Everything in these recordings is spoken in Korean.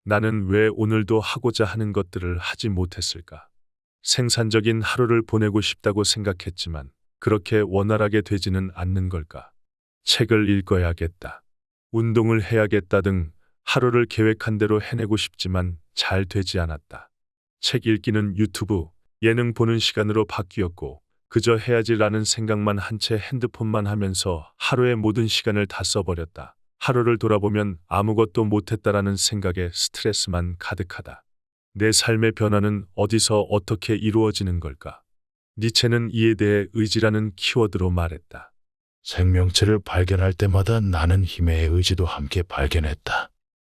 나는 왜 오늘도 하고자 하는 것들을 하지 못했을까? 생산적인 하루를 보내고 싶다고 생각했지만 그렇게 원활하게 되지는 않는 걸까? 책을 읽어야겠다. 운동을 해야겠다 등 하루를 계획한 대로 해내고 싶지만 잘 되지 않았다. 책 읽기는 유튜브, 예능 보는 시간으로 바뀌었고 그저 해야지라는 생각만 한 채 핸드폰만 하면서 하루의 모든 시간을 다 써버렸다. 하루를 돌아보면 아무것도 못했다라는 생각에 스트레스만 가득하다. 내 삶의 변화는 어디서 어떻게 이루어지는 걸까? 니체는 이에 대해 의지라는 키워드로 말했다. 생명체를 발견할 때마다 나는 힘의 의지도 함께 발견했다.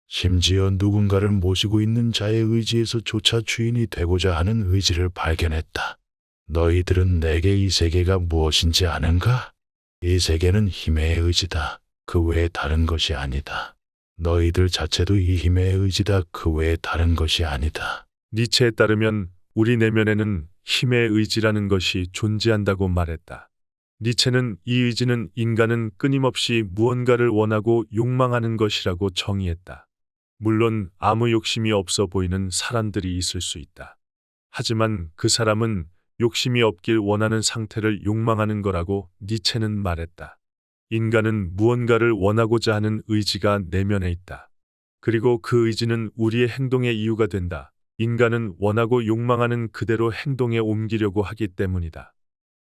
심지어 누군가를 모시고 있는 자의 의지에서조차 주인이 되고자 하는 의지를 발견했다. 너희들은 내게 이 세계가 무엇인지 아는가? 이 세계는 힘의 의지다. 그 외에 다른 것이 아니다. 너희들 자체도 이 힘의 의지다. 그 외에 다른 것이 아니다. 니체에 따르면 우리 내면에는 힘의 의지라는 것이 존재한다고 말했다. 니체는 이 의지는 인간은 끊임없이 무언가를 원하고 욕망하는 것이라고 정의했다. 물론 아무 욕심이 없어 보이는 사람들이 있을 수 있다. 하지만 그 사람은 욕심이 없길 원하는 상태를 욕망하는 거라고 니체는 말했다. 인간은 무언가를 원하고자 하는 의지가 내면에 있다. 그리고 그 의지는 우리의 행동의 이유가 된다. 인간은 원하고 욕망하는 그대로 행동에 옮기려고 하기 때문이다.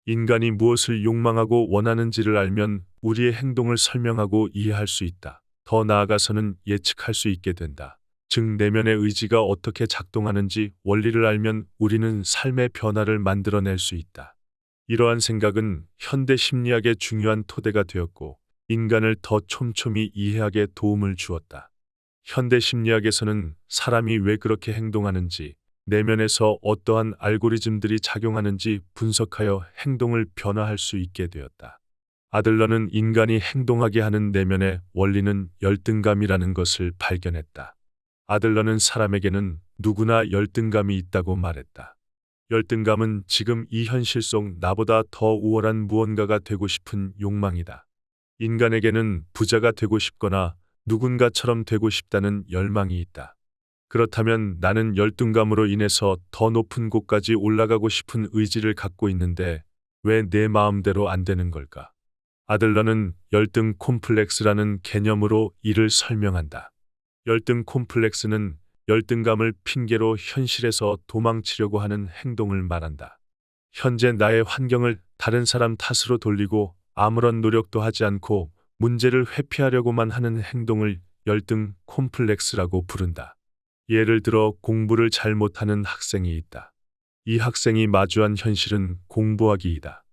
인간이 무엇을 욕망하고 원하는지를 알면 우리의 행동을 설명하고 이해할 수 있다. 더 나아가서는 예측할 수 있게 된다. 즉 내면의 의지가 어떻게 작동하는지 원리를 알면 우리는 삶의 변화를 만들어낼 수 있다. 이러한 생각은 현대 심리학의 중요한 토대가 되었고 인간을 더 촘촘히 이해하게 도움을 주었다. 현대 심리학에서는 사람이 왜 그렇게 행동하는지, 내면에서 어떠한 알고리즘들이 작용하는지 분석하여 행동을 변화할 수 있게 되었다. 아들러는 인간이 행동하게 하는 내면의 원리는 열등감이라는 것을 발견했다. 아들러는 사람에게는 누구나 열등감이 있다고 말했다. 열등감은 지금 이 현실 속 나보다 더 우월한 무언가가 되고 싶은 욕망이다. 인간에게는 부자가 되고 싶거나 누군가처럼 되고 싶다는 열망이 있다. 그렇다면 나는 열등감으로 인해서 더 높은 곳까지 올라가고 싶은 의지를 갖고 있는데 왜 내 마음대로 안 되는 걸까? 아들러는 열등 콤플렉스라는 개념으로 이를 설명한다. 열등 콤플렉스는 열등감을 핑계로 현실에서 도망치려고 하는 행동을 말한다. 현재 나의 환경을 다른 사람 탓으로 돌리고 아무런 노력도 하지 않고 문제를 회피하려고만 하는 행동을 열등 콤플렉스라고 부른다. 예를 들어 공부를 잘 못하는 학생이 있다. 이 학생이 마주한 현실은 공부하기이다.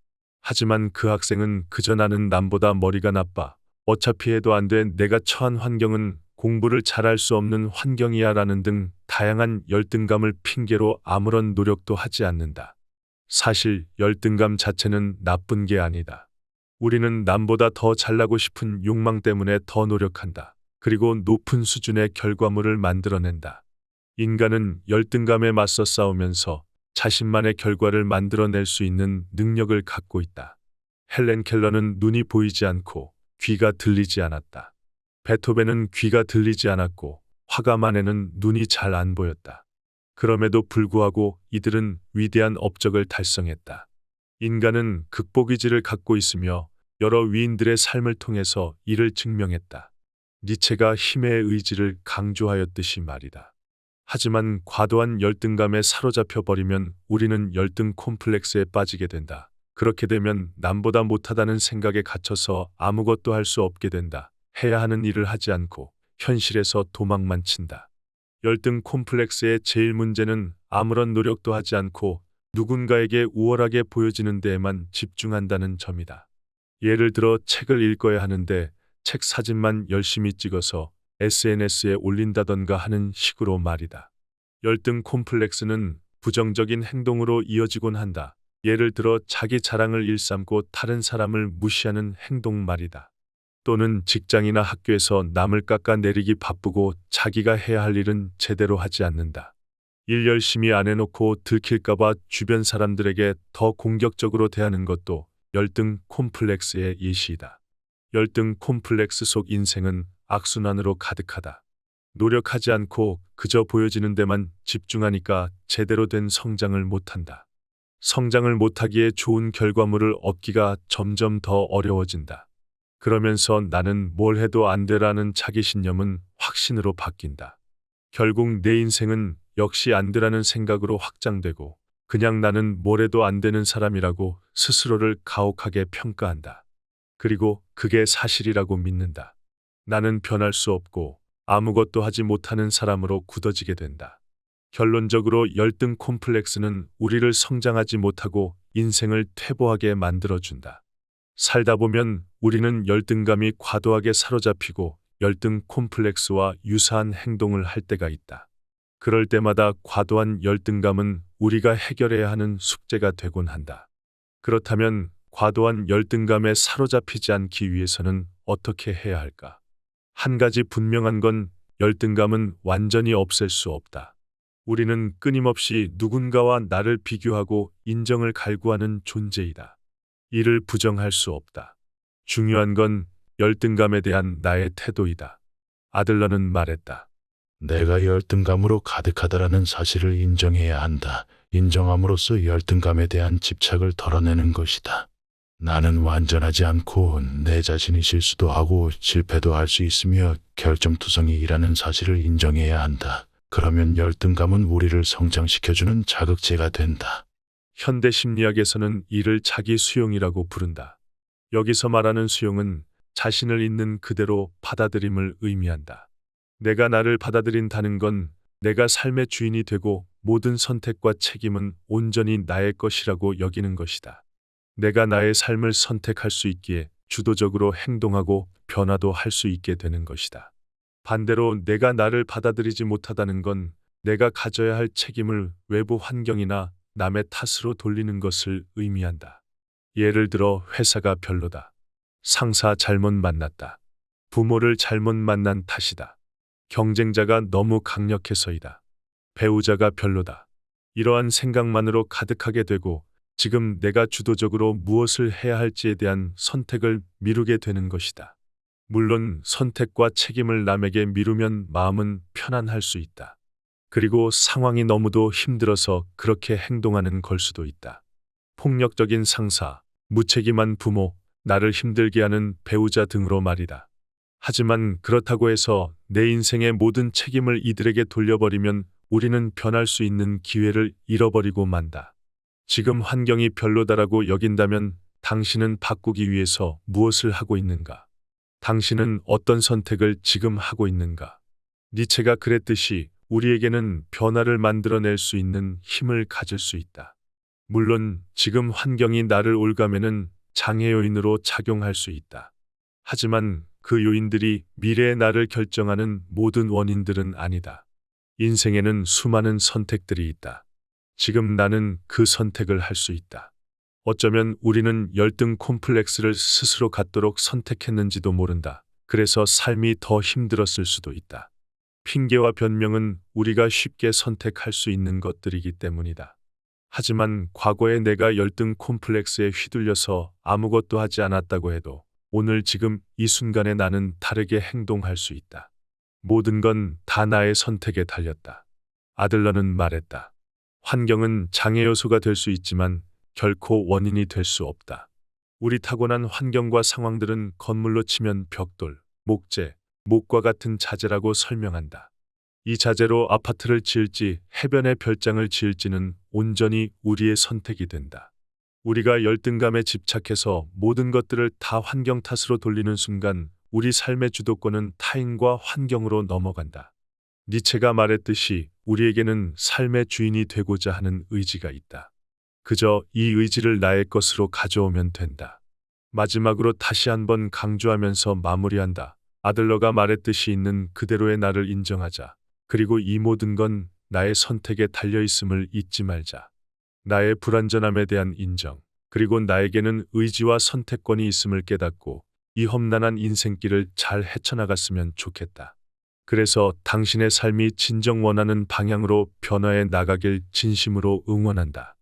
하지만 그 학생은 그저 나는 남보다 머리가 나빠. 어차피 해도 안 돼. 내가 처한 환경은 공부를 잘할 수 없는 환경이야 라는 등 다양한 열등감을 핑계로 아무런 노력도 하지 않는다. 사실 열등감 자체는 나쁜 게 아니다. 우리는 남보다 더 잘나고 싶은 욕망 때문에 더 노력한다. 그리고 높은 수준의 결과물을 만들어낸다. 인간은 열등감에 맞서 싸우면서 자신만의 결과를 만들어낼 수 있는 능력을 갖고 있다. 헬렌 켈러는 눈이 보이지 않고 귀가 들리지 않았다. 베토벤은 귀가 들리지 않았고 화가만에는 눈이 잘 안 보였다. 그럼에도 불구하고 이들은 위대한 업적을 달성했다. 인간은 극복의지를 갖고 있으며 여러 위인들의 삶을 통해서 이를 증명했다. 니체가 힘의 의지를 강조하였듯이 말이다. 하지만 과도한 열등감에 사로잡혀 버리면 우리는 열등 콤플렉스에 빠지게 된다. 그렇게 되면 남보다 못하다는 생각에 갇혀서 아무것도 할 수 없게 된다. 해야 하는 일을 하지 않고 현실에서 도망만 친다. 열등 콤플렉스의 제일 문제는 아무런 노력도 하지 않고 누군가에게 우월하게 보여지는 데에만 집중한다는 점이다. 예를 들어 책을 읽어야 하는데 책 사진만 열심히 찍어서 SNS에 올린다던가 하는 식으로 말이다. 열등 콤플렉스는 부정적인 행동으로 이어지곤 한다. 예를 들어 자기 자랑을 일삼고 다른 사람을 무시하는 행동 말이다. 또는 직장이나 학교에서 남을 깎아내리기 바쁘고 자기가 해야 할 일은 제대로 하지 않는다. 일 열심히 안 해놓고 들킬까봐 주변 사람들에게 더 공격적으로 대하는 것도 열등 콤플렉스의 예시이다. 열등 콤플렉스 속 인생은 악순환으로 가득하다. 노력하지 않고 그저 보여지는 데만 집중하니까 제대로 된 성장을 못한다. 성장을 못하기에 좋은 결과물을 얻기가 점점 더 어려워진다. 그러면서 나는 뭘 해도 안 되라는 자기신념은 확신으로 바뀐다. 결국 내 인생은 역시 안 되라는 생각으로 확장되고 그냥 나는 뭘 해도 안 되는 사람이라고 스스로를 가혹하게 평가한다. 그리고 그게 사실이라고 믿는다. 나는 변할 수 없고 아무것도 하지 못하는 사람으로 굳어지게 된다. 결론적으로 열등 콤플렉스는 우리를 성장하지 못하고 인생을 퇴보하게 만들어준다. 살다 보면 우리는 열등감이 과도하게 사로잡히고 열등 콤플렉스와 유사한 행동을 할 때가 있다. 그럴 때마다 과도한 열등감은 우리가 해결해야 하는 숙제가 되곤 한다. 그렇다면 과도한 열등감에 사로잡히지 않기 위해서는 어떻게 해야 할까? 한 가지 분명한 건 열등감은 완전히 없앨 수 없다. 우리는 끊임없이 누군가와 나를 비교하고 인정을 갈구하는 존재이다. 이를 부정할 수 없다. 중요한 건 열등감에 대한 나의 태도이다. 아들러는 말했다. 내가 열등감으로 가득하다라는 사실을 인정해야 한다. 인정함으로써 열등감에 대한 집착을 덜어내는 것이다. 나는 완전하지 않고 내 자신이 실수도 하고 실패도 할 수 있으며 결점투성이라는 사실을 인정해야 한다. 그러면 열등감은 우리를 성장시켜주는 자극제가 된다. 현대 심리학에서는 이를 자기 수용이라고 부른다. 여기서 말하는 수용은 자신을 있는 그대로 받아들임을 의미한다. 내가 나를 받아들인다는 건 내가 삶의 주인이 되고 모든 선택과 책임은 온전히 나의 것이라고 여기는 것이다. 내가 나의 삶을 선택할 수 있기에 주도적으로 행동하고 변화도 할 수 있게 되는 것이다. 반대로 내가 나를 받아들이지 못하다는 건 내가 가져야 할 책임을 외부 환경이나 남의 탓으로 돌리는 것을 의미한다. 예를 들어 회사가 별로다. 상사 잘못 만났다. 부모를 잘못 만난 탓이다. 경쟁자가 너무 강력해서이다. 배우자가 별로다. 이러한 생각만으로 가득하게 되고 지금 내가 주도적으로 무엇을 해야 할지에 대한 선택을 미루게 되는 것이다. 물론 선택과 책임을 남에게 미루면 마음은 편안할 수 있다. 그리고 상황이 너무도 힘들어서 그렇게 행동하는 걸 수도 있다. 폭력적인 상사, 무책임한 부모, 나를 힘들게 하는 배우자 등으로 말이다. 하지만 그렇다고 해서 내 인생의 모든 책임을 이들에게 돌려버리면 우리는 변할 수 있는 기회를 잃어버리고 만다. 지금 환경이 별로다라고 여긴다면 당신은 바꾸기 위해서 무엇을 하고 있는가? 당신은 어떤 선택을 지금 하고 있는가? 니체가 그랬듯이 우리에게는 변화를 만들어낼 수 있는 힘을 가질 수 있다. 물론 지금 환경이 나를 올가매는 장애 요인으로 작용할 수 있다. 하지만 그 요인들이 미래의 나를 결정하는 모든 원인들은 아니다. 인생에는 수많은 선택들이 있다. 지금 나는 그 선택을 할 수 있다. 어쩌면 우리는 열등 콤플렉스를 스스로 갖도록 선택했는지도 모른다. 그래서 삶이 더 힘들었을 수도 있다. 핑계와 변명은 우리가 쉽게 선택할 수 있는 것들이기 때문이다. 하지만 과거에 내가 열등 콤플렉스에 휘둘려서 아무것도 하지 않았다고 해도 오늘 지금 이 순간에 나는 다르게 행동할 수 있다. 모든 건 다 나의 선택에 달렸다. 아들러는 말했다. 환경은 장애 요소가 될 수 있지만 결코 원인이 될 수 없다. 우리 타고난 환경과 상황들은 건물로 치면 벽돌, 목재, 목과 같은 자재라고 설명한다. 이 자재로 아파트를 지을지 해변에 별장을 지을지는 온전히 우리의 선택이 된다. 우리가 열등감에 집착해서 모든 것들을 다 환경 탓으로 돌리는 순간 우리 삶의 주도권은 타인과 환경으로 넘어간다. 니체가 말했듯이 우리에게는 삶의 주인이 되고자 하는 의지가 있다. 그저 이 의지를 나의 것으로 가져오면 된다. 마지막으로 다시 한번 강조하면서 마무리한다. 아들러가 말했듯이 있는 그대로의 나를 인정하자. 그리고 이 모든 건 나의 선택에 달려있음을 잊지 말자. 나의 불완전함에 대한 인정, 그리고 나에게는 의지와 선택권이 있음을 깨닫고 이 험난한 인생길을 잘 헤쳐나갔으면 좋겠다. 그래서 당신의 삶이 진정 원하는 방향으로 변화해 나가길 진심으로 응원한다.